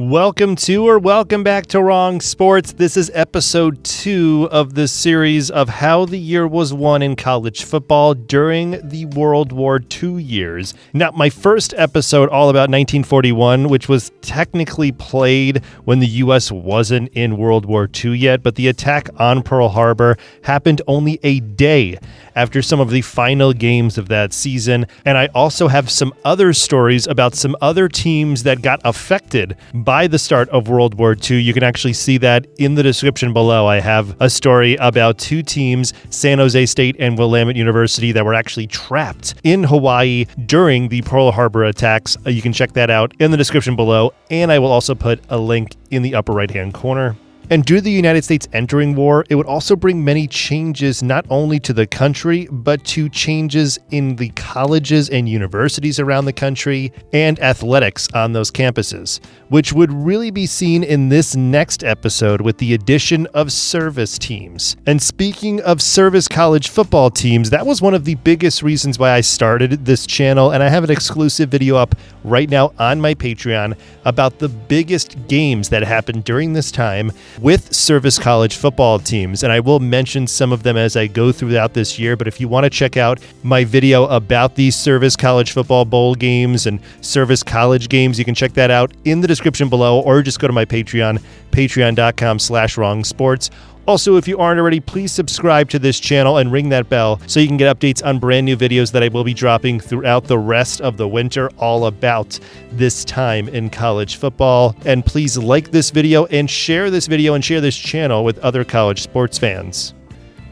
Welcome back to Wrong Sports. This is episode 2 of the series of how the year was won in college football during the World War II years. Now, my first episode all about 1941, which was technically played when the U.S. wasn't in World War II yet, but the attack on Pearl Harbor happened only a day after some of the final games of that season. And I also have some other stories about some other teams that got affected by the start of World War II. You can actually see that in the description below. I have a story about 2 teams, San Jose State and Willamette University, that were actually trapped in Hawaii during the Pearl Harbor attacks. You can check that out in the description below, and I will also put a link in the upper right-hand corner. And due to the United States entering war, it would also bring many changes not only to the country, but to changes in the colleges and universities around the country and athletics on those campuses, which would really be seen in this next episode with the addition of service teams. And speaking of service college football teams, that was one of the biggest reasons why I started this channel, and I have an exclusive video up right now on my Patreon about the biggest games that happened during this time with service college football teams, and I will mention some of them as I go throughout this year. But if you want to check out my video about these service college football bowl games and service college games, you can check that out in the description below, or just go to my Patreon, patreon.com/wrongsports. Also, if you aren't already, please subscribe to this channel and ring that bell so you can get updates on brand new videos that I will be dropping throughout the rest of the winter all about this time in college football. And please like this video and share this channel with other college sports fans.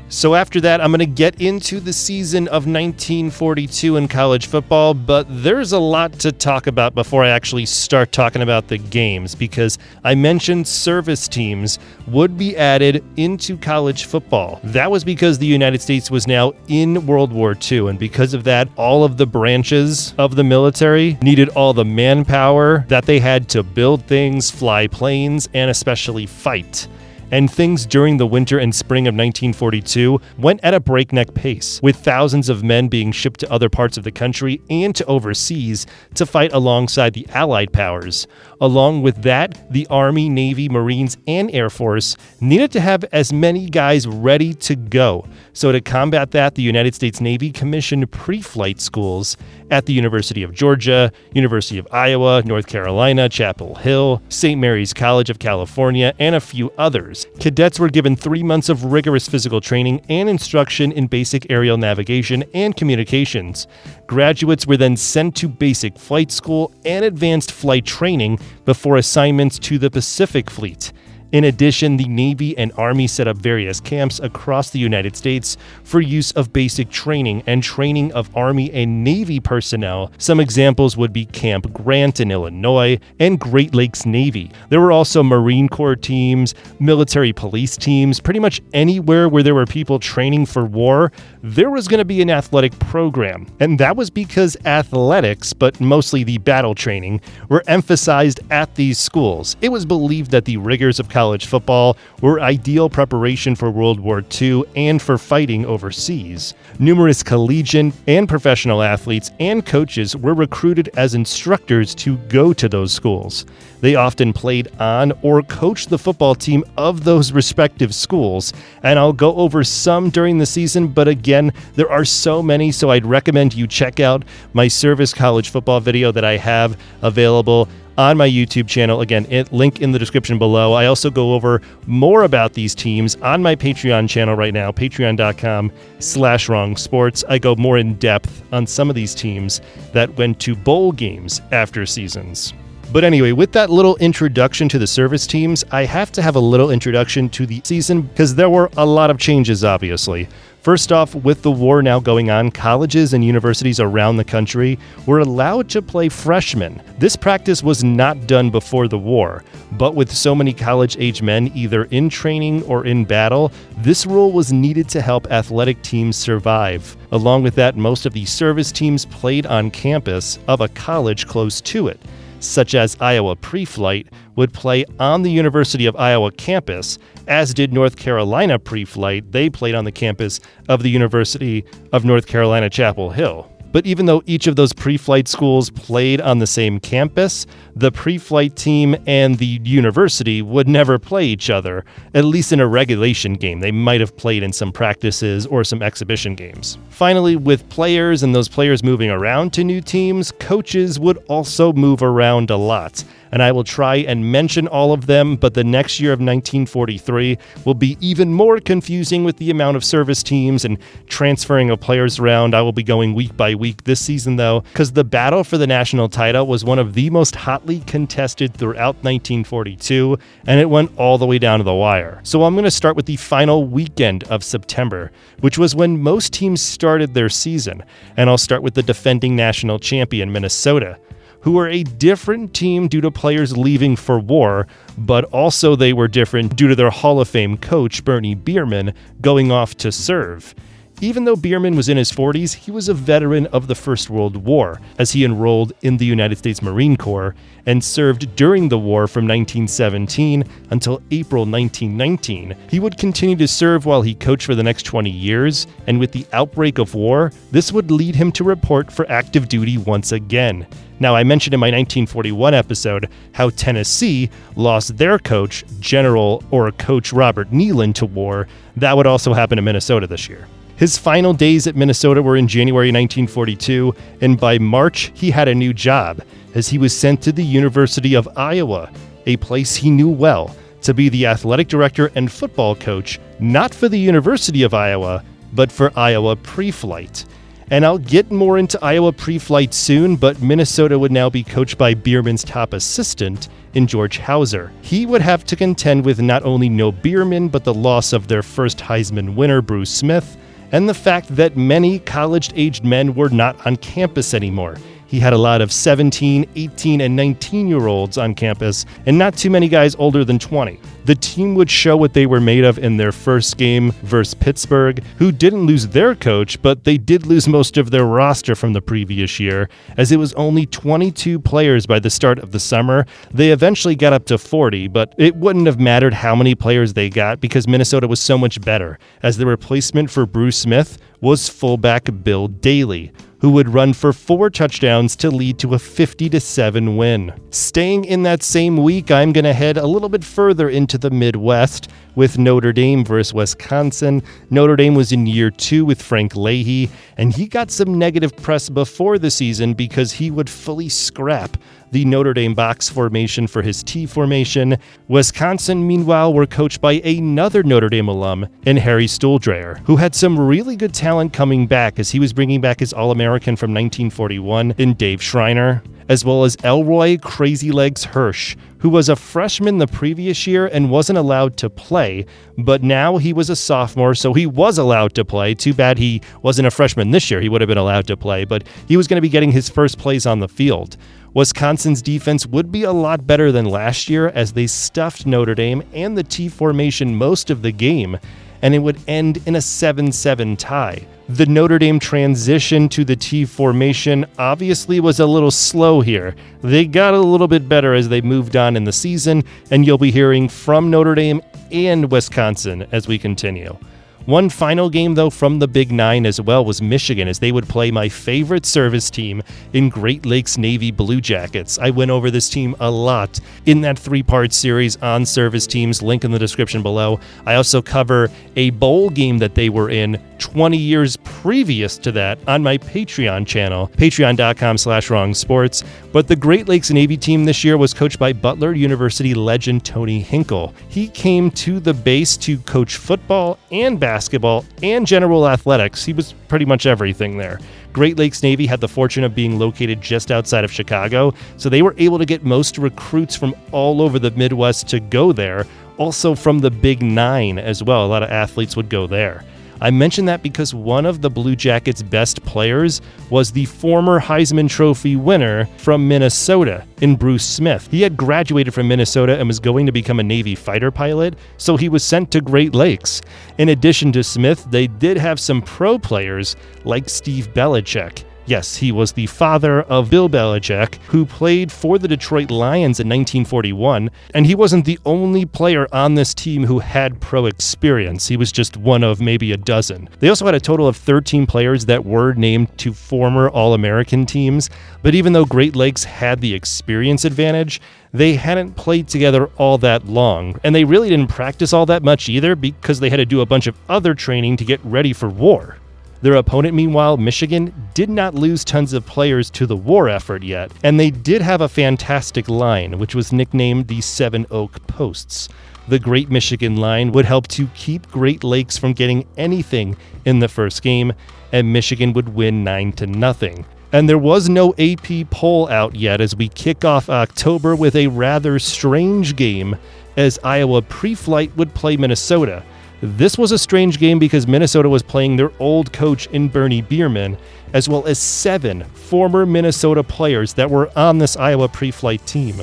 So after that, I'm going to get into the season of 1942 in college football, but there's a lot to talk about before I actually start talking about the games, because I mentioned service teams would be added into college football. That was because the United States was now in World War II, and because of that, all of the branches of the military needed all the manpower that they had to build things, fly planes, and especially fight. And things during the winter and spring of 1942 went at a breakneck pace, with thousands of men being shipped to other parts of the country and to overseas to fight alongside the Allied powers. Along with that, the Army, Navy, Marines, and Air Force needed to have as many guys ready to go. So to combat that, the United States Navy commissioned pre-flight schools at the University of Georgia, University of Iowa, North Carolina, Chapel Hill, St. Mary's College of California, and a few others. Cadets were given 3 months of rigorous physical training and instruction in basic aerial navigation and communications. Graduates were then sent to basic flight school and advanced flight training before assignments to the Pacific Fleet. In addition, the Navy and Army set up various camps across the United States for use of basic training and training of Army and Navy personnel. Some examples would be Camp Grant in Illinois and Great Lakes Navy. There were also Marine Corps teams, military police teams. Pretty much anywhere where there were people training for war, there was going to be an athletic program. And that was because athletics, but mostly the battle training, were emphasized at these schools. It was believed that the rigors of college football were ideal preparation for World War II and for fighting overseas. Numerous collegiate and professional athletes and coaches were recruited as instructors to go to those schools. They often played on or coached the football team of those respective schools, and I'll go over some during the season, but again, there are so many, so I'd recommend you check out my service college football video that I have available on my YouTube channel. Again, link in the description below. I also go over more about these teams on my Patreon channel right now, patreon.com/wrongsports. I go more in depth on some of these teams that went to bowl games after seasons. But anyway, with that little introduction to the service teams, I have to have a little introduction to the season because there were a lot of changes, obviously. First off, with the war now going on, colleges and universities around the country were allowed to play freshmen. This practice was not done before the war, but with so many college-age men either in training or in battle, this rule was needed to help athletic teams survive. Along with that, most of the service teams played on campus of a college close to it, such as Iowa Pre-Flight would play on the University of Iowa campus, as did North Carolina Pre-Flight. They played on the campus of the University of North Carolina, Chapel Hill. But even though each of those pre-flight schools played on the same campus, the pre-flight team and the university would never play each other, at least in a regulation game. They might have played in some practices or some exhibition games. Finally, with players and those players moving around to new teams, coaches would also move around a lot. And I will try and mention all of them, but the next year of 1943 will be even more confusing with the amount of service teams and transferring of players around. I will be going week by week this season, though, because the battle for the national title was one of the most hotly contested throughout 1942, and it went all the way down to the wire. So I'm going to start with the final weekend of September, which was when most teams started their season, and I'll start with the defending national champion, Minnesota, who were a different team due to players leaving for war, but also they were different due to their Hall of Fame coach, Bernie Bierman, going off to serve. Even though Bierman was in his 40s, he was a veteran of the First World War, as he enrolled in the United States Marine Corps and served during the war from 1917 until April 1919. He would continue to serve while he coached for the next 20 years, and with the outbreak of war, this would lead him to report for active duty once again. Now, I mentioned in my 1941 episode how Tennessee lost their coach, General or Coach Robert Neyland, to war. That would also happen in Minnesota this year. His final days at Minnesota were in January 1942, and by March, he had a new job, as he was sent to the University of Iowa, a place he knew well, to be the athletic director and football coach, not for the University of Iowa, but for Iowa Pre-Flight. And I'll get more into Iowa Pre-Flight soon, but Minnesota would now be coached by Bierman's top assistant in George Hauser. He would have to contend with not only no Bierman, but the loss of their first Heisman winner, Bruce Smith, and the fact that many college-aged men were not on campus anymore. He had a lot of 17, 18, and 19-year-olds on campus, and not too many guys older than 20. The team would show what they were made of in their first game versus Pittsburgh, who didn't lose their coach, but they did lose most of their roster from the previous year, as it was only 22 players by the start of the summer. They eventually got up to 40, but it wouldn't have mattered how many players they got because Minnesota was so much better, as the replacement for Bruce Smith was fullback Bill Daly, who would run for 4 touchdowns to lead to a 50-7 win. Staying in that same week, I'm going to head a little bit further into the Midwest with Notre Dame versus Wisconsin. Notre Dame was in year 2 with Frank Leahy, and he got some negative press before the season because he would fully scrap the Notre Dame box formation for his T formation. Wisconsin, meanwhile, were coached by another Notre Dame alum in Harry Stuhldrayer, who had some really good talent coming back as he was bringing back his All-American from 1941 in Dave Schreiner, as well as Elroy Crazy Legs Hirsch, who was a freshman the previous year and wasn't allowed to play, but now he was a sophomore, so he was allowed to play. Too bad he wasn't a freshman this year. He would have been allowed to play, but he was going to be getting his first plays on the field. Wisconsin's defense would be a lot better than last year as they stuffed Notre Dame and the T formation most of the game, and it would end in a 7-7 tie. The Notre Dame transition to the T formation obviously was a little slow here. They got a little bit better as they moved on in the season, and you'll be hearing from Notre Dame and Wisconsin as we continue. One final game, though, from the Big Nine as well was Michigan, as they would play my favorite service team in Great Lakes Navy Blue Jackets. I went over this team a lot in that 3-part series on service teams, link in the description below. I also cover a bowl game that they were in 20 years previous to that on my Patreon channel, patreon.com/wrongsports. But the Great Lakes Navy team this year was coached by Butler University legend Tony Hinkle. He came to the base to coach football and basketball and general athletics. He was pretty much everything there. Great Lakes Navy had the fortune of being located just outside of Chicago, so they were able to get most recruits from all over the Midwest to go there, also from the Big Nine as well. A lot of athletes would go there. I mention that because one of the Blue Jackets' best players was the former Heisman Trophy winner from Minnesota in Bruce Smith. He had graduated from Minnesota and was going to become a Navy fighter pilot, so he was sent to Great Lakes. In addition to Smith, they did have some pro players like Steve Belichick. Yes, he was the father of Bill Belichick, who played for the Detroit Lions in 1941, and he wasn't the only player on this team who had pro experience. He was just one of maybe a dozen. They also had a total of 13 players that were named to former All-American teams, but even though Great Lakes had the experience advantage, they hadn't played together all that long, and they really didn't practice all that much either because they had to do a bunch of other training to get ready for war. Their opponent, meanwhile, Michigan, did not lose tons of players to the war effort yet, and they did have a fantastic line, which was nicknamed the Seven Oak Posts. The Great Michigan line would help to keep Great Lakes from getting anything in the first game, and Michigan would win 9-0. And there was no AP poll out yet as we kick off October with a rather strange game as Iowa Pre-Flight would play Minnesota. This was a strange game because Minnesota was playing their old coach in Bernie Bierman, as well as 7 former Minnesota players that were on this Iowa Pre-Flight team.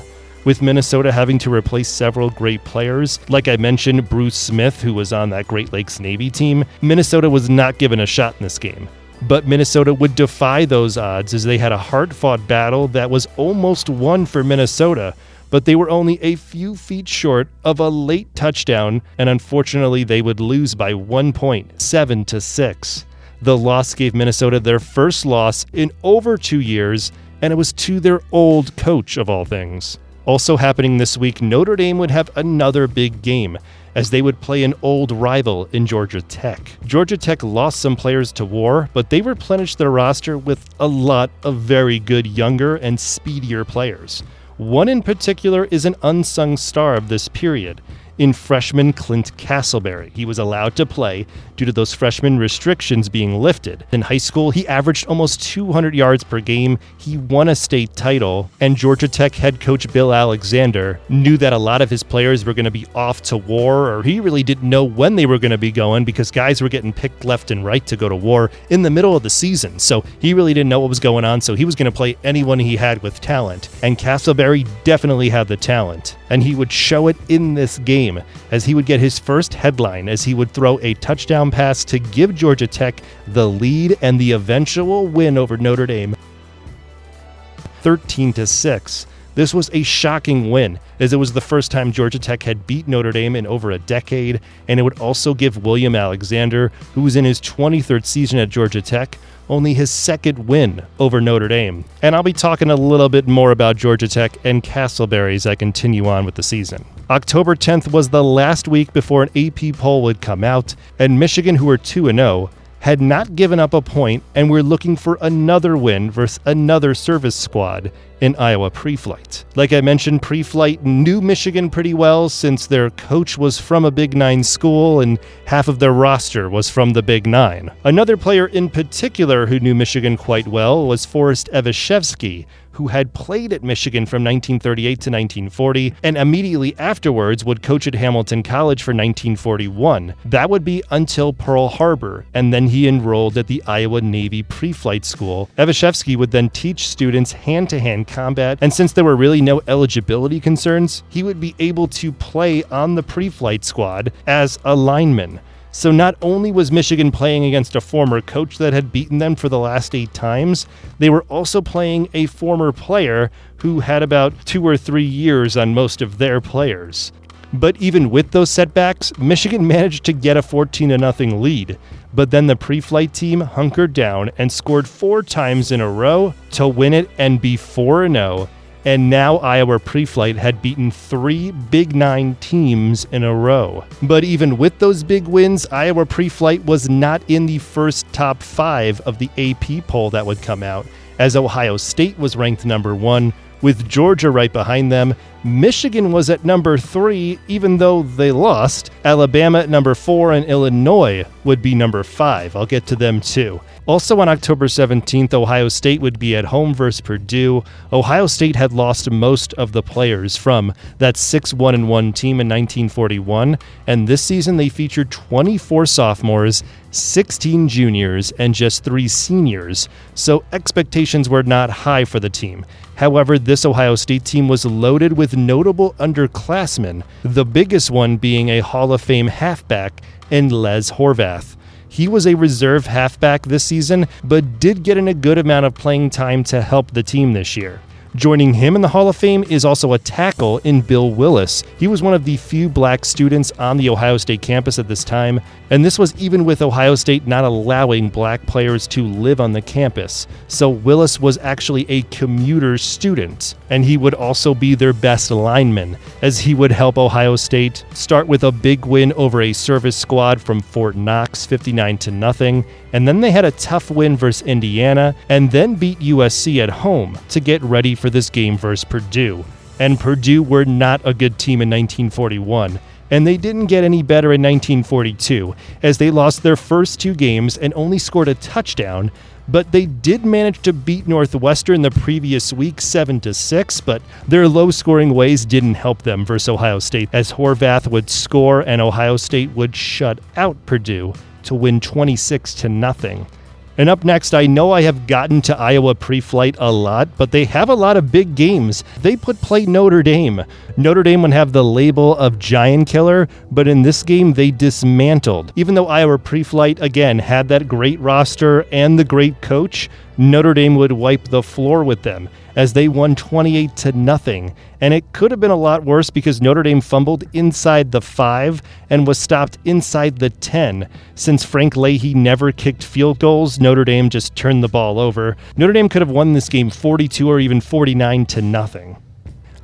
With Minnesota having to replace several great players, like I mentioned, Bruce Smith, who was on that Great Lakes Navy team, Minnesota was not given a shot in this game. But Minnesota would defy those odds as they had a hard-fought battle that was almost won for Minnesota, but they were only a few feet short of a late touchdown, and unfortunately they would lose by 1 point, 7-6. The loss gave Minnesota their first loss in over 2 years, and it was to their old coach of all things. Also happening this week, Notre Dame would have another big game, as they would play an old rival in Georgia Tech. Georgia Tech lost some players to war, but they replenished their roster with a lot of very good younger and speedier players. One in particular is an unsung star of this period, in freshman Clint Castleberry. He was allowed to play due to those freshman restrictions being lifted. In high school, he averaged almost 200 yards per game. He won a state title, and Georgia Tech head coach Bill Alexander knew that a lot of his players were going to be off to war, or he really didn't know when they were going to be going because guys were getting picked left and right to go to war in the middle of the season. So he really didn't know what was going on, so he was going to play anyone he had with talent. And Castleberry definitely had the talent, and he would show it in this game, as he would get his first headline as he would throw a touchdown pass to give Georgia Tech the lead and the eventual win over Notre Dame, 13-6. This was a shocking win, as it was the first time Georgia Tech had beat Notre Dame in over a decade, and it would also give William Alexander, who was in his 23rd season at Georgia Tech, only his second win over Notre Dame. And I'll be talking a little bit more about Georgia Tech and Castleberry as I continue on with the season. October 10th was the last week before an AP poll would come out, and Michigan, who were 2-0, had not given up a point and were looking for another win versus another service squad in Iowa Pre-Flight. Like I mentioned, Pre-Flight knew Michigan pretty well since their coach was from a Big Nine school and half of their roster was from the Big Nine. Another player in particular who knew Michigan quite well was Forrest Evashevski, who had played at Michigan from 1938 to 1940, and immediately afterwards would coach at Hamilton College for 1941. That would be until Pearl Harbor, and then he enrolled at the Iowa Navy Pre-Flight School. Evashevski would then teach students hand-to-hand combat, and since there were really no eligibility concerns, he would be able to play on the Pre-Flight squad as a lineman. So not only was Michigan playing against a former coach that had beaten them for the last 8 times, they were also playing a former player who had about 2 or 3 years on most of their players. But even with those setbacks, Michigan managed to get a 14-0 lead. But then the Pre-Flight team hunkered down and scored 4 times in a row to win it and be 4-0. And now Iowa Pre-Flight had beaten 3 Big Nine teams in a row. But even with those big wins, Iowa Pre-Flight was not in the first top 5 of the AP poll that would come out, as Ohio State was ranked number 1, with Georgia right behind them. Michigan was at number 3, even though they lost. Alabama at number 4, and Illinois would be number 5. I'll get to them too. Also on October 17th, Ohio State would be at home versus Purdue. Ohio State had lost most of the players from that 6-1-1 team in 1941, and this season they featured 24 sophomores, 16 juniors, and just 3 seniors, so expectations were not high for the team. However, this Ohio State team was loaded with notable underclassmen, the biggest one being a Hall of Fame halfback in Les Horvath. He was a reserve halfback this season, but did get in a good amount of playing time to help the team this year. Joining him in the Hall of Fame is also a tackle in Bill Willis. He was one of the few black students on the Ohio State campus at this time, and this was even with Ohio State not allowing black players to live on the campus. So Willis was actually a commuter student, and he would also be their best lineman, as he would help Ohio State start with a big win over a service squad from Fort Knox, 59-0, and then they had a tough win versus Indiana, and then beat USC at home to get ready for this game versus Purdue. And Purdue were not a good team in 1941, and they didn't get any better in 1942, as they lost their first 2 games and only scored a touchdown, but they did manage to beat Northwestern the previous week 7-6, but their low-scoring ways didn't help them versus Ohio State, as Horvath would score and Ohio State would shut out Purdue to win 26-0. And up next, I know I have gotten to Iowa pre-flight a lot, but they have a lot of big games. They play Notre Dame. Notre Dame would have the label of giant killer, but in this game they dismantled. Even though Iowa pre-flight, again, had that great roster and the great coach, Notre Dame would wipe the floor with them as they won 28-0. And it could have been a lot worse because Notre Dame fumbled inside the 5 and was stopped inside the 10. Since Frank Leahy never kicked field goals, Notre Dame just turned the ball over. Notre Dame could have won this game 42 or even 49-0.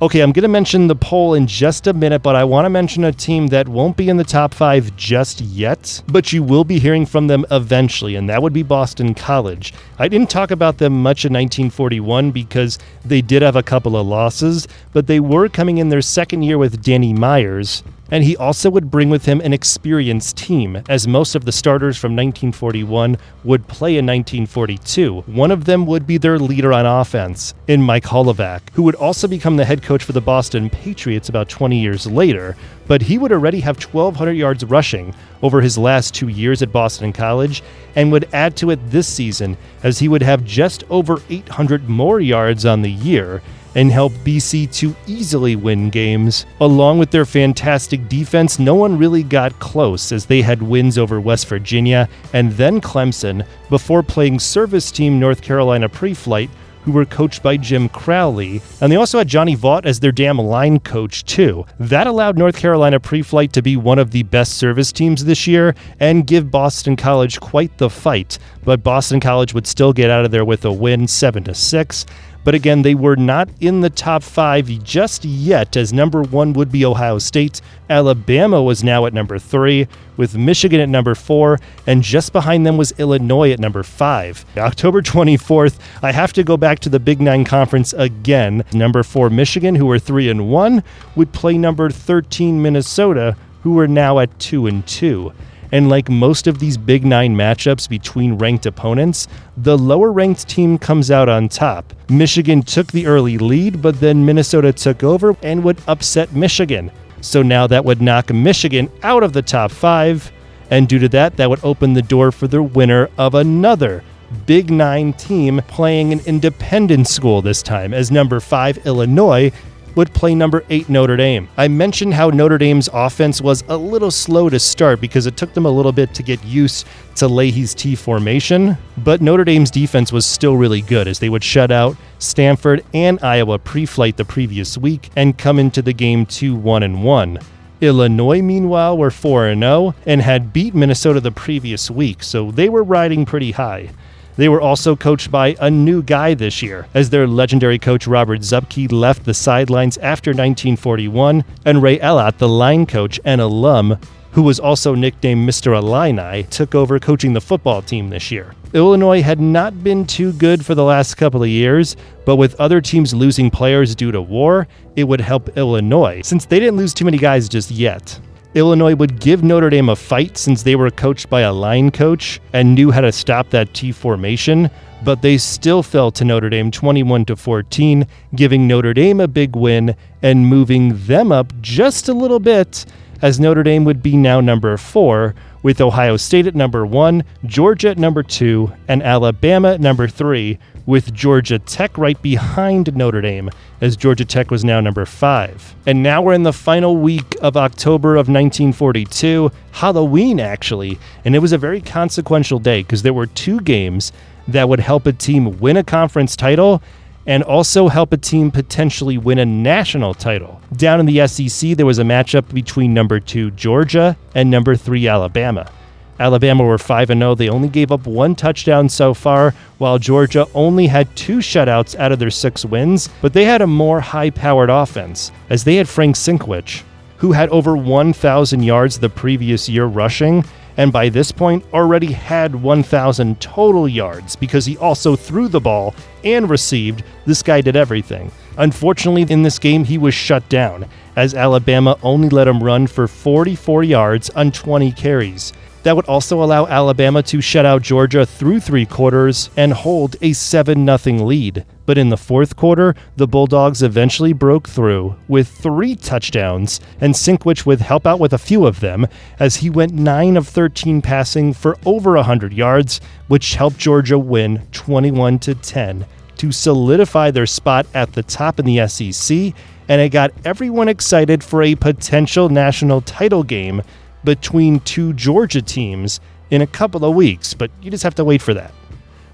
Okay, I'm going to mention the poll in just a minute, but I want to mention a team that won't be in the top 5 just yet, but you will be hearing from them eventually, and that would be Boston College. I didn't talk about them much in 1941 because they did have a couple of losses, but they were coming in their second year with Danny Myers, and he also would bring with him an experienced team, as most of the starters from 1941 would play in 1942. One of them would be their leader on offense, in Mike Holovac, who would also become the head coach for the Boston Patriots about 20 years later, but he would already have 1,200 yards rushing over his last 2 years at Boston College, and would add to it this season, as he would have just over 800 more yards on the year, and help BC to easily win games. Along with their fantastic defense, no one really got close, as they had wins over West Virginia and then Clemson before playing service team North Carolina pre-flight, who were coached by Jim Crowley, and they also had Johnny Vaught as their damn line coach too. That allowed North Carolina pre-flight to be one of the best service teams this year and give Boston College quite the fight, but Boston College would still get out of there with a win 7-6. But again, they were not in the top 5 just yet, as number 1 would be Ohio State. Alabama was now at number 3, with Michigan at number 4, and just behind them was Illinois at number 5. October 24th, I have to go back to the Big 9 Conference again. Number 4 Michigan, who were 3-1, would play number 13 Minnesota, who were now at 2-2. And like most of these Big 9 matchups between ranked opponents, the lower-ranked team comes out on top. Michigan took the early lead, but then Minnesota took over and would upset Michigan. So now that would knock Michigan out of the top 5, and due to that, that would open the door for the winner of another Big 9 team playing an independent school this time, as number 5 Illinois would play number 8 Notre Dame. I mentioned how Notre Dame's offense was a little slow to start because it took them a little bit to get used to Leahy's T formation, but Notre Dame's defense was still really good, as they would shut out Stanford and Iowa pre-flight the previous week and come into the game 2-1-1. Illinois, meanwhile, were 4-0 and had beat Minnesota the previous week, so they were riding pretty high. They were also coached by a new guy this year, as their legendary coach Robert Zupke left the sidelines after 1941, and Ray Ellott, the line coach and alum, who was also nicknamed Mr. Illini, took over coaching the football team this year. Illinois had not been too good for the last couple of years, but with other teams losing players due to war, it would help Illinois, since they didn't lose too many guys just yet. Illinois would give Notre Dame a fight since they were coached by a line coach and knew how to stop that T formation, but they still fell to Notre Dame 21-14, giving Notre Dame a big win and moving them up just a little bit, as Notre Dame would be now number 4, with Ohio State at number 1, Georgia at number 2, and Alabama at number 3, with Georgia Tech right behind Notre Dame, as Georgia Tech was now number 5. And now we're in the final week of October of 1942, Halloween actually, and it was a very consequential day because there were 2 games that would help a team win a conference title and also help a team potentially win a national title. Down in the SEC, there was a matchup between number 2 Georgia and number 3 Alabama. Alabama were 5-0. They only gave up 1 touchdown so far, while Georgia only had 2 shutouts out of their 6 wins, but they had a more high-powered offense, as they had Frank Sinkwich, who had over 1,000 yards the previous year rushing, and by this point already had 1,000 total yards because he also threw the ball and received. This guy did everything. Unfortunately, in this game, he was shut down, as Alabama only let him run for 44 yards on 20 carries. That would also allow Alabama to shut out Georgia through 3 quarters and hold a 7-0 lead. But in the 4th quarter, the Bulldogs eventually broke through with 3 touchdowns, and Sinkwich would help out with a few of them, as he went 9 of 13 passing for over 100 yards, which helped Georgia win 21-10 to solidify their spot at the top in the SEC, and it got everyone excited for a potential national title game between 2 Georgia teams in a couple of weeks, but you just have to wait for that.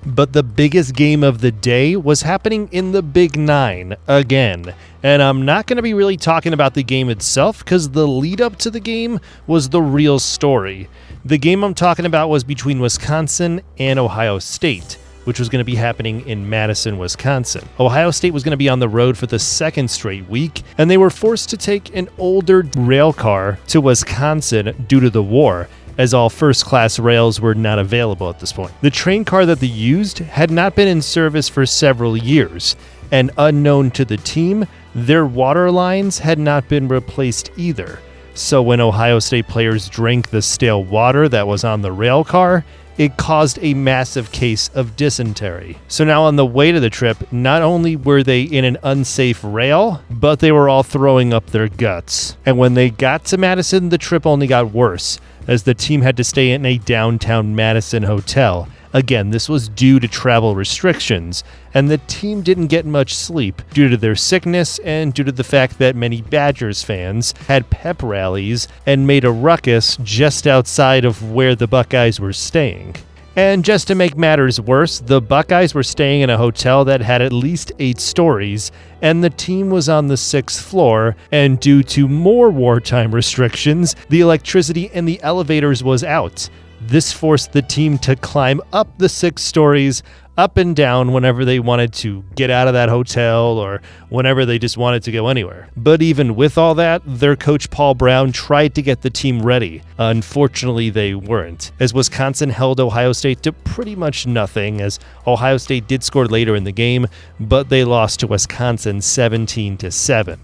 But the biggest game of the day was happening in the Big 9 again. And I'm not going to be really talking about the game itself because the lead up to the game was the real story. The game I'm talking about was between Wisconsin and Ohio State, which was going to be happening in Madison, Wisconsin. Ohio State was going to be on the road for the 2nd straight week, and they were forced to take an older rail car to Wisconsin due to the war, as all first-class rails were not available at this point. The train car that they used had not been in service for several years, and unknown to the team, their water lines had not been replaced either. So when Ohio State players drank the stale water that was on the rail car, it caused a massive case of dysentery. So now on the way to the trip, not only were they in an unsafe rail, but they were all throwing up their guts. And when they got to Madison, the trip only got worse, as the team had to stay in a downtown Madison hotel. Again, this was due to travel restrictions, and the team didn't get much sleep due to their sickness and due to the fact that many Badgers fans had pep rallies and made a ruckus just outside of where the Buckeyes were staying. And just to make matters worse, the Buckeyes were staying in a hotel that had at least 8 stories, and the team was on the 6th floor, and due to more wartime restrictions, the electricity in the elevators was out. This forced the team to climb up the 6 stories, up and down whenever they wanted to get out of that hotel or whenever they just wanted to go anywhere. But even with all that, their coach Paul Brown tried to get the team ready. Unfortunately, they weren't, as Wisconsin held Ohio State to pretty much nothing, as Ohio State did score later in the game, but they lost to Wisconsin 17-7.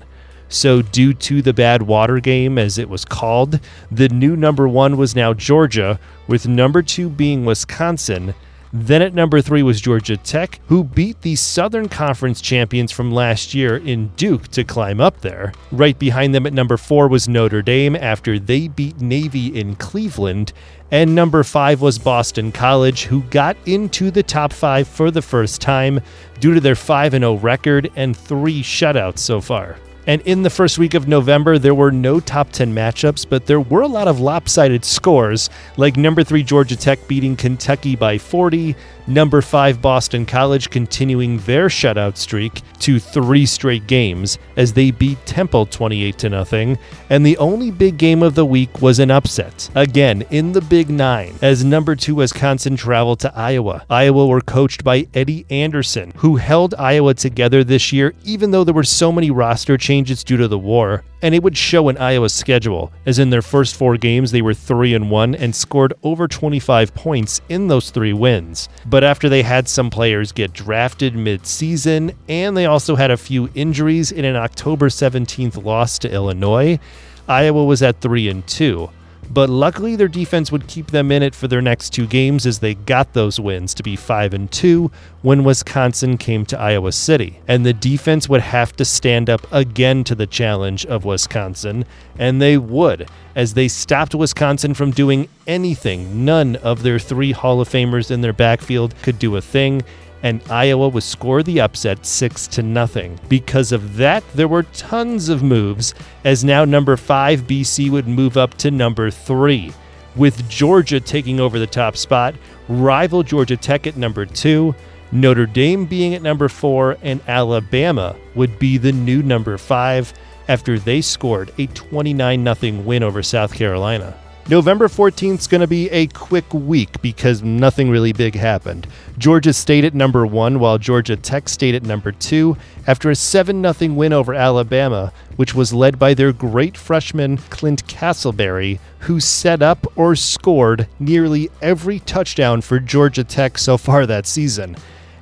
So due to the bad water game, as it was called, the new number 1 was now Georgia, with number 2 being Wisconsin. Then at number 3 was Georgia Tech, who beat the Southern Conference champions from last year in Duke to climb up there. Right behind them at number 4 was Notre Dame after they beat Navy in Cleveland. And number 5 was Boston College, who got into the top 5 for the first time due to their 5-0 record and 3 shutouts so far. And in the first week of November, there were no top 10 matchups, but there were a lot of lopsided scores, like number 3 Georgia Tech beating Kentucky by 40, number 5 Boston College continuing their shutout streak to 3 straight games as they beat Temple 28-0, and the only big game of the week was an upset, again in the Big 9, as number 2 Wisconsin traveled to Iowa. Iowa were coached by Eddie Anderson, who held Iowa together this year even though there were so many roster changes due to the war, and it would show in Iowa's schedule, as in their first 4 games they were 3-1 and scored over 25 points in those 3 wins. But after they had some players get drafted mid-season, and they also had a few injuries in an October 17th loss to Illinois, Iowa was at 3-2. But luckily their defense would keep them in it for their next 2 games as they got those wins to be 5-2 when Wisconsin came to Iowa City. And the defense would have to stand up again to the challenge of Wisconsin, and they would, as they stopped Wisconsin from doing anything. None of their 3 Hall of Famers in their backfield could do a thing, and Iowa would score the upset 6-0. Because of that, there were tons of moves, as now number 5 BC would move up to number 3, with Georgia taking over the top spot, rival Georgia Tech at number 2, Notre Dame being at number 4, and Alabama would be the new number 5 after they scored a 29-0 win over South Carolina. November 14th is going to be a quick week because nothing really big happened. Georgia stayed at number 1 while Georgia Tech stayed at number 2 after a 7-0 win over Alabama, which was led by their great freshman Clint Castleberry, who set up or scored nearly every touchdown for Georgia Tech so far that season.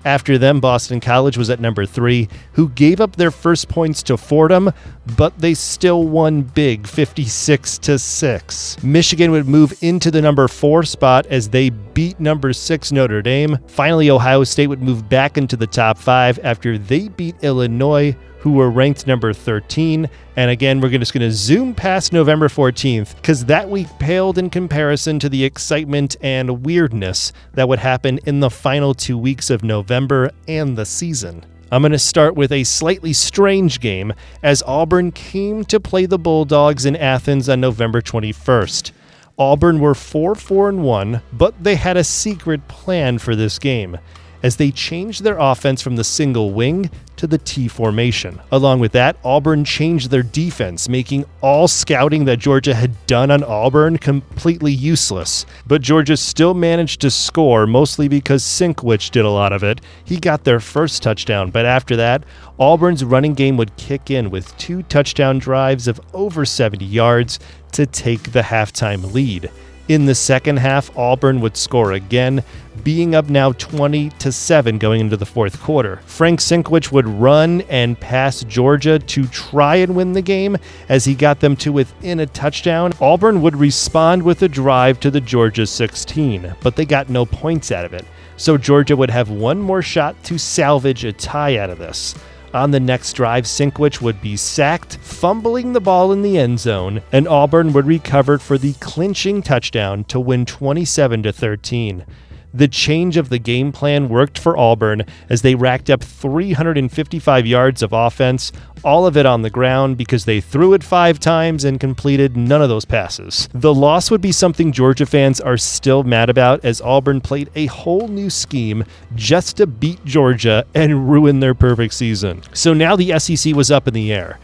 After them, Boston College was at number 3, who gave up their first points to Fordham, but they still won big, 56-6. Michigan would move into the number 4 spot as they beat number 6 Notre Dame. Finally, Ohio State would move back into the top 5 after they beat Illinois, who were ranked number 13. And again, we're just going to zoom past November 14th because that week paled in comparison to the excitement and weirdness that would happen in the final 2 weeks of November and the season. I'm going to start with a slightly strange game as Auburn came to play the Bulldogs in Athens on November 21st. Auburn were 4-1, but they had a secret plan for this game, as they changed their offense from the single wing to the T formation. Along with that, Auburn changed their defense, making all scouting that Georgia had done on Auburn completely useless. But Georgia still managed to score, mostly because Sinkwich did a lot of it. He got their first touchdown, but after that, Auburn's running game would kick in with 2 touchdown drives of over 70 yards to take the halftime lead. In the second half, Auburn would score again, being up now 20-7 going into the fourth quarter. Frank Sinkwich would run and pass Georgia to try and win the game as he got them to within a touchdown. Auburn would respond with a drive to the Georgia 16, but they got no points out of it. So Georgia would have one more shot to salvage a tie out of this. On the next drive, Sinkwich would be sacked, fumbling the ball in the end zone, and Auburn would recover for the clinching touchdown to win 27-13. The change of the game plan worked for Auburn as they racked up 355 yards of offense, all of it on the ground because they threw it 5 times and completed none of those passes. The loss would be something Georgia fans are still mad about as Auburn played a whole new scheme just to beat Georgia and ruin their perfect season. So now the SEC was up in the air,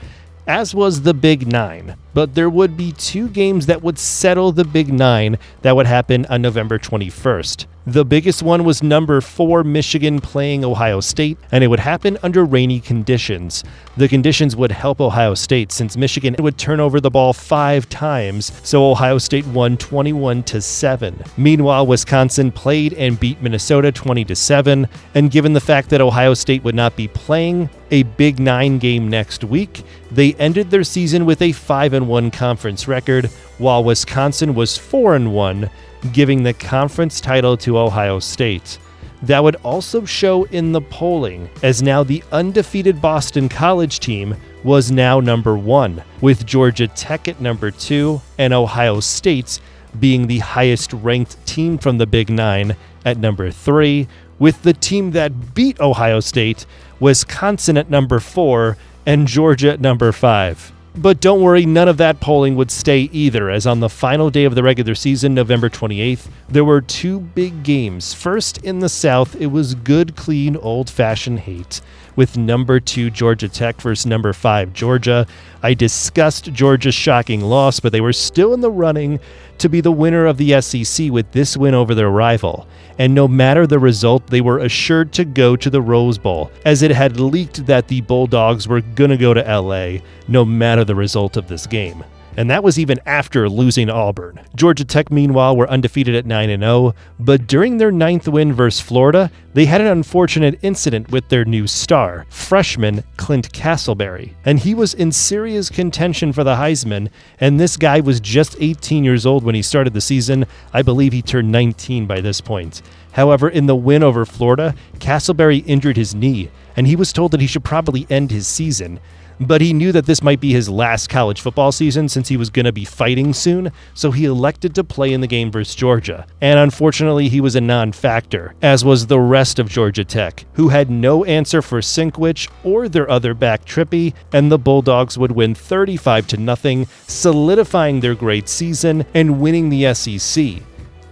as was the Big 9, but there would be 2 games that would settle the Big 9 that would happen on November 21st. The biggest one was number 4 Michigan playing Ohio State, and it would happen under rainy conditions. The conditions would help Ohio State since Michigan would turn over the ball 5 times, so Ohio State won 21-7. Meanwhile, Wisconsin played and beat Minnesota 20-7, and given the fact that Ohio State would not be playing a Big 9 game next week, they ended their season with a 5-1 conference record, while Wisconsin was 4-1, giving the conference title to Ohio State. That would also show in the polling, as now the undefeated Boston College team was now number 1, with Georgia Tech at number 2 and Ohio State being the highest ranked team from the Big 9 at number 3, with the team that beat Ohio State, Wisconsin at number 4 and Georgia at number 5. But don't worry, none of that polling would stay either, as on the final day of the regular season, November 28th, there were 2 big games. First, in the South, it was good, clean, old-fashioned hate, with number 2 Georgia Tech versus number 5 Georgia. I discussed Georgia's shocking loss, but they were still in the running to be the winner of the SEC with this win over their rival. And no matter the result, they were assured to go to the Rose Bowl, as it had leaked that the Bulldogs were going to go to LA, no matter the result of this game. And that was even after losing to Auburn. Georgia Tech, meanwhile, were undefeated at 9-0, but during their 9th win versus Florida, they had an unfortunate incident with their new star, freshman Clint Castleberry. And he was in serious contention for the Heisman, and this guy was just 18 years old when he started the season. I believe he turned 19 by this point. However, in the win over Florida, Castleberry injured his knee, and he was told that he should probably end his season. But he knew that this might be his last college football season since he was going to be fighting soon, so he elected to play in the game versus Georgia. And unfortunately, he was a non-factor, as was the rest of Georgia Tech, who had no answer for Sinkwich or their other back Trippy, and the Bulldogs would win 35-0, solidifying their great season and winning the SEC.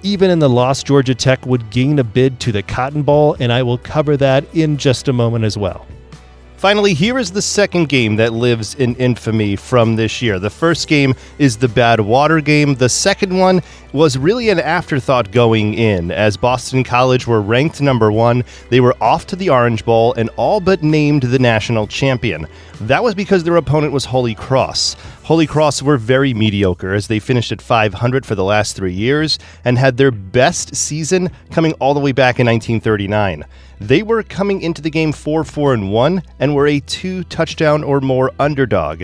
Even in the loss, Georgia Tech would gain a bid to the Cotton Bowl, and I will cover that in just a moment as well. Finally, here is the second game that lives in infamy from this year. The first game is the Badwater game. The second one was really an afterthought going in, as Boston College were ranked number 1. They were off to the Orange Bowl and all but named the national champion. That was because their opponent was Holy Cross. Holy Cross were very mediocre, as they finished at 500 for the last 3 years and had their best season coming all the way back in 1939. They were coming into the game 4-4-1 and were a 2-touchdown or more underdog.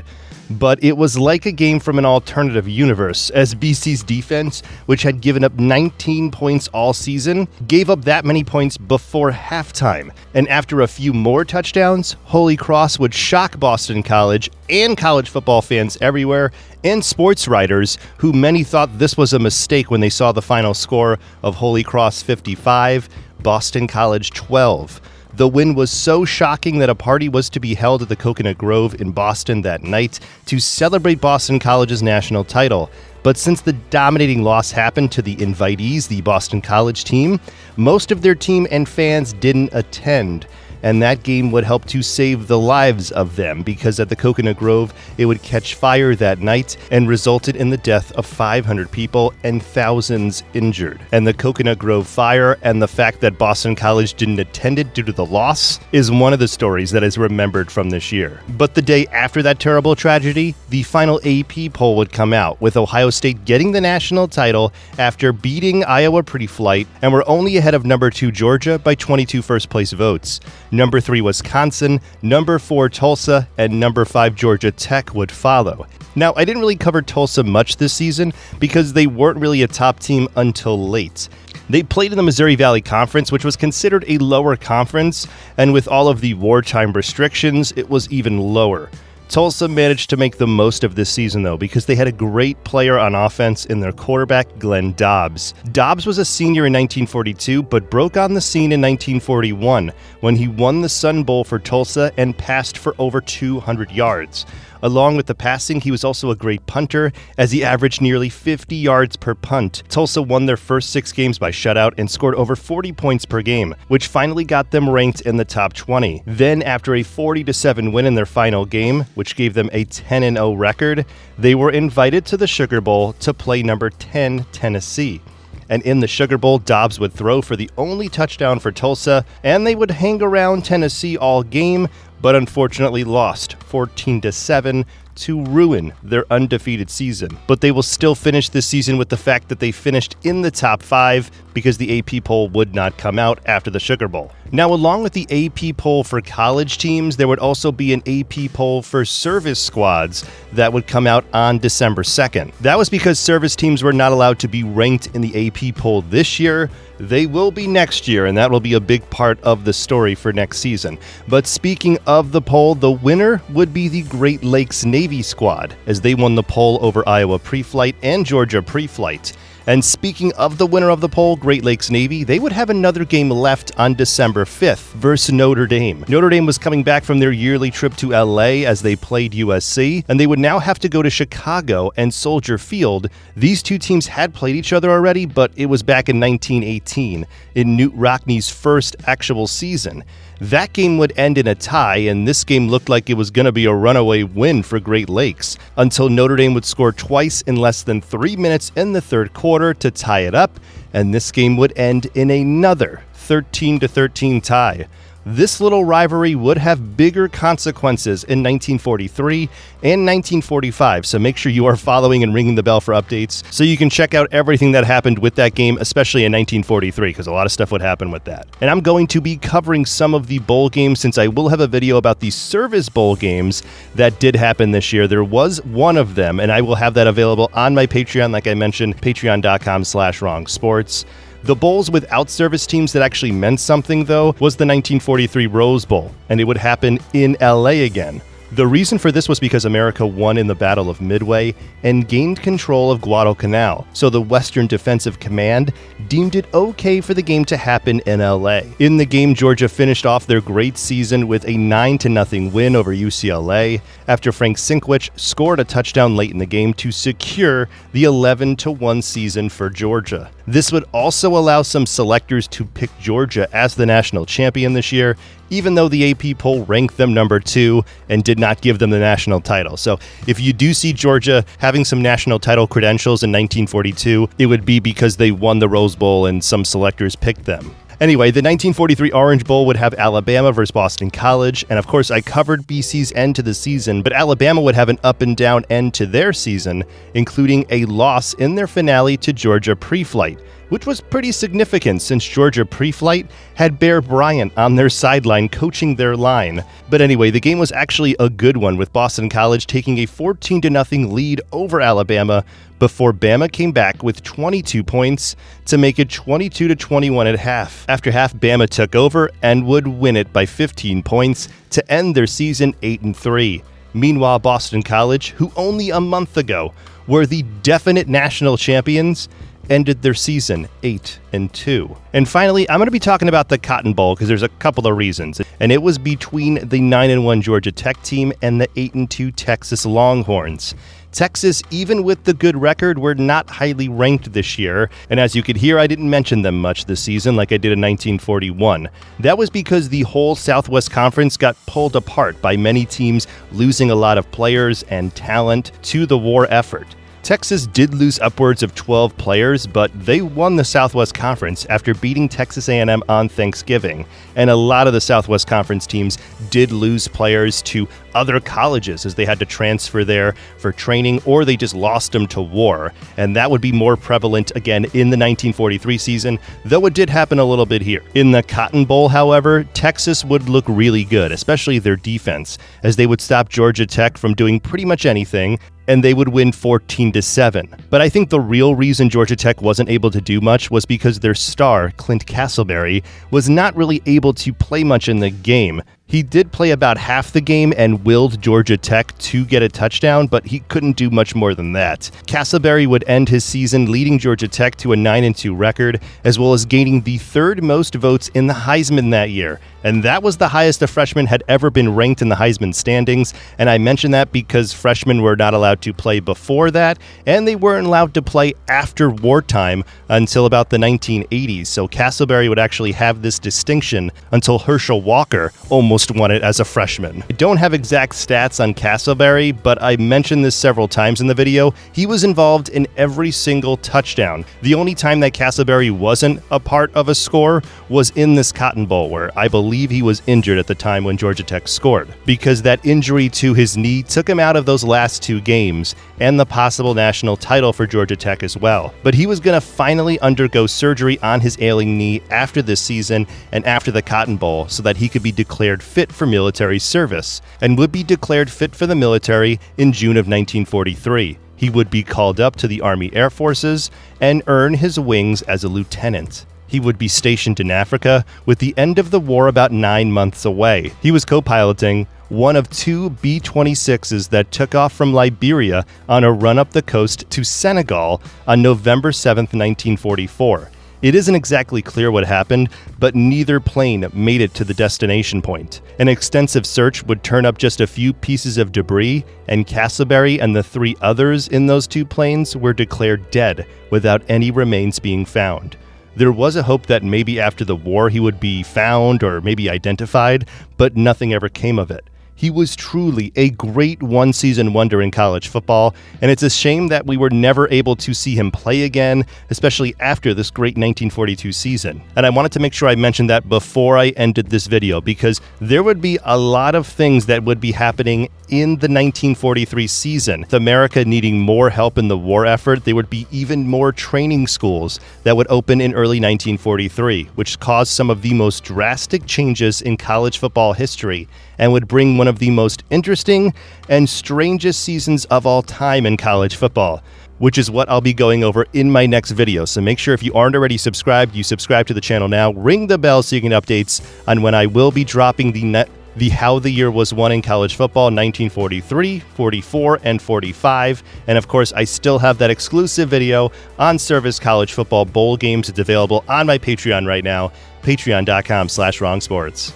But it was like a game from an alternative universe, as BC's defense, which had given up 19 points all season, gave up that many points before halftime. And after a few more touchdowns, Holy Cross would shock Boston College and college football fans everywhere, and sports writers, who many thought this was a mistake when they saw the final score of Holy Cross 55, Boston College 12. The win was so shocking that a party was to be held at the Coconut Grove in Boston that night to celebrate Boston College's national title. But since the dominating loss happened to the invitees, the Boston College team, most of their team and fans didn't attend. And that game would help to save the lives of them, because at the Coconut Grove, it would catch fire that night and resulted in the death of 500 people and thousands injured. And the Coconut Grove fire and the fact that Boston College didn't attend it due to the loss is one of the stories that is remembered from this year. But the day after that terrible tragedy, the final AP poll would come out, with Ohio State getting the national title after beating Iowa Pre-Flight, and were only ahead of number 2 Georgia by 22 first-place votes. Number 3 Wisconsin, number 4 Tulsa, and number 5 Georgia Tech would follow. Now, I didn't really cover Tulsa much this season because they weren't really a top team until late. They played in the Missouri Valley Conference, which was considered a lower conference, and with all of the wartime restrictions, it was even lower. Tulsa managed to make the most of this season, though, because they had a great player on offense in their quarterback, Glenn Dobbs. Dobbs was a senior in 1942, but broke on the scene in 1941 when he won the Sun Bowl for Tulsa and passed for over 200 yards. Along with the passing, he was also a great punter, as he averaged nearly 50 yards per punt. Tulsa won their first 6 games by shutout and scored over 40 points per game, which finally got them ranked in the top 20. Then, after a 40-7 win in their final game, which gave them a 10-0 record, they were invited to the Sugar Bowl to play number 10 Tennessee. And in the Sugar Bowl, Dobbs would throw for the only touchdown for Tulsa, and they would hang around Tennessee all game, but unfortunately lost 14-7 to ruin their undefeated season. But they will still finish this season with the fact that they finished in the top 5 because the AP poll would not come out after the Sugar Bowl. Now, along with the AP poll for college teams, there would also be an AP poll for service squads that would come out on December 2nd. That was because service teams were not allowed to be ranked in the AP poll this year. They will be next year, and that will be a big part of the story for next season. But speaking of the poll, the winner would be the Great Lakes Navy squad, as they won the poll over Iowa Pre-Flight and Georgia Pre-Flight. And speaking of the winner of the poll, Great Lakes Navy, they would have another game left on December 5th versus Notre Dame. Notre Dame was coming back from their yearly trip to LA as they played USC, and they would now have to go to Chicago and Soldier Field. These two teams had played each other already, but it was back in 1918, in Knute Rockne's first actual season. That game would end in a tie, and this game looked like it was going to be a runaway win for Great Lakes, until Notre Dame would score twice in less than 3 minutes in the third quarter to tie it up, and this game would end in another 13-13 tie. This little rivalry would have bigger consequences in 1943 and 1945, so make sure you are following and ringing the bell for updates so you can check out everything that happened with that game, especially in 1943, because a lot of stuff would happen with that. And I'm going to be covering some of the bowl games, since I will have a video about the service bowl games that did happen this year. There was one of them, and I will have that available on my Patreon, like I mentioned, patreon.com/wrongsports. The bowls without service teams that actually meant something, though, was the 1943 Rose Bowl, and it would happen in LA again. The reason for this was because America won in the Battle of Midway and gained control of Guadalcanal, so the Western Defensive Command deemed it okay for the game to happen in LA. In the game, Georgia finished off their great season with a 9-0 win over UCLA after Frank Sinkwich scored a touchdown late in the game to secure the 11-1 season for Georgia. This would also allow some selectors to pick Georgia as the national champion this year, even though the AP poll ranked them number 2 and did not give them the national title. So if you do see Georgia having some national title credentials in 1942, it would be because they won the Rose Bowl and some selectors picked them. Anyway, the 1943 Orange Bowl would have Alabama versus Boston College, and of course I covered BC's end to the season, but Alabama would have an up and down end to their season, including a loss in their finale to Georgia Pre-Flight, which was pretty significant since Georgia Pre-Flight had Bear Bryant on their sideline coaching their line. But anyway, the game was actually a good one, with Boston College taking a 14-0 lead over Alabama before Bama came back with 22 points to make it 22-21 at half. After half, Bama took over and would win it by 15 points to end their season 8-3. Meanwhile, Boston College, who only a month ago were the definite national champions, ended their season 8-2. And finally, I'm going to be talking about the Cotton Bowl because there's a couple of reasons. And it was between the 9-1 Georgia Tech team and the 8-2 Texas Longhorns. Texas, even with the good record, were not highly ranked this year, and as you could hear, I didn't mention them much this season like I did in 1941. That was because the whole Southwest Conference got pulled apart by many teams losing a lot of players and talent to the war effort. Texas did lose upwards of 12 players, but they won the Southwest Conference after beating Texas A&M on Thanksgiving. And a lot of the Southwest Conference teams did lose players to other colleges as they had to transfer there for training, or they just lost them to war. And that would be more prevalent again in the 1943 season, though it did happen a little bit here. In the Cotton Bowl, however, Texas would look really good, especially their defense, as they would stop Georgia Tech from doing pretty much anything, and they would win 14-7. But I think the real reason Georgia Tech wasn't able to do much was because their star, Clint Castleberry, was not really able to play much in the game. He did play about half the game and willed Georgia Tech to get a touchdown, but he couldn't do much more than that. Castleberry would end his season leading Georgia Tech to a 9-2 record, as well as gaining the third most votes in the Heisman that year. And that was the highest a freshman had ever been ranked in the Heisman standings, and I mention that because freshmen were not allowed to play before that, and they weren't allowed to play after wartime until about the 1980s, so Castleberry would actually have this distinction until Herschel Walker almost won it as a freshman. I don't have exact stats on Castleberry, but I mentioned this several times in the video. He was involved in every single touchdown. The only time that Castleberry wasn't a part of a score was in this Cotton Bowl, where I believe he was injured at the time when Georgia Tech scored, because that injury to his knee took him out of those last two games and the possible national title for Georgia Tech as well. But he was going to finally undergo surgery on his ailing knee after this season and after the Cotton Bowl so that he could be declared fit for military service, and would be declared fit for the military in June of 1943. He would be called up to the Army Air Forces and earn his wings as a lieutenant. He would be stationed in Africa, with the end of the war about 9 months away. He was co-piloting one of two B-26s that took off from Liberia on a run up the coast to Senegal on November 7, 1944. It isn't exactly clear what happened, but neither plane made it to the destination point. An extensive search would turn up just a few pieces of debris, and Castleberry and the three others in those two planes were declared dead without any remains being found. There was a hope that maybe after the war he would be found or maybe identified, but nothing ever came of it. He was truly a great one-season wonder in college football, and it's a shame that we were never able to see him play again, especially after this great 1942 season. And I wanted to make sure I mentioned that before I ended this video, because there would be a lot of things that would be happening in the 1943 season. With America needing more help in the war effort, there would be even more training schools that would open in early 1943, which caused some of the most drastic changes in college football history and would bring one of the most interesting and strangest seasons of all time in college football, which is what I'll be going over in my next video. So make sure if you aren't already subscribed, you subscribe to the channel now, ring the bell so you get updates on when I will be dropping the the How the Year Was Won in College Football, 1943, 44, and 45. And of course, I still have that exclusive video on Service College Football Bowl games. It's available on my Patreon right now, patreon.com/wrongsports.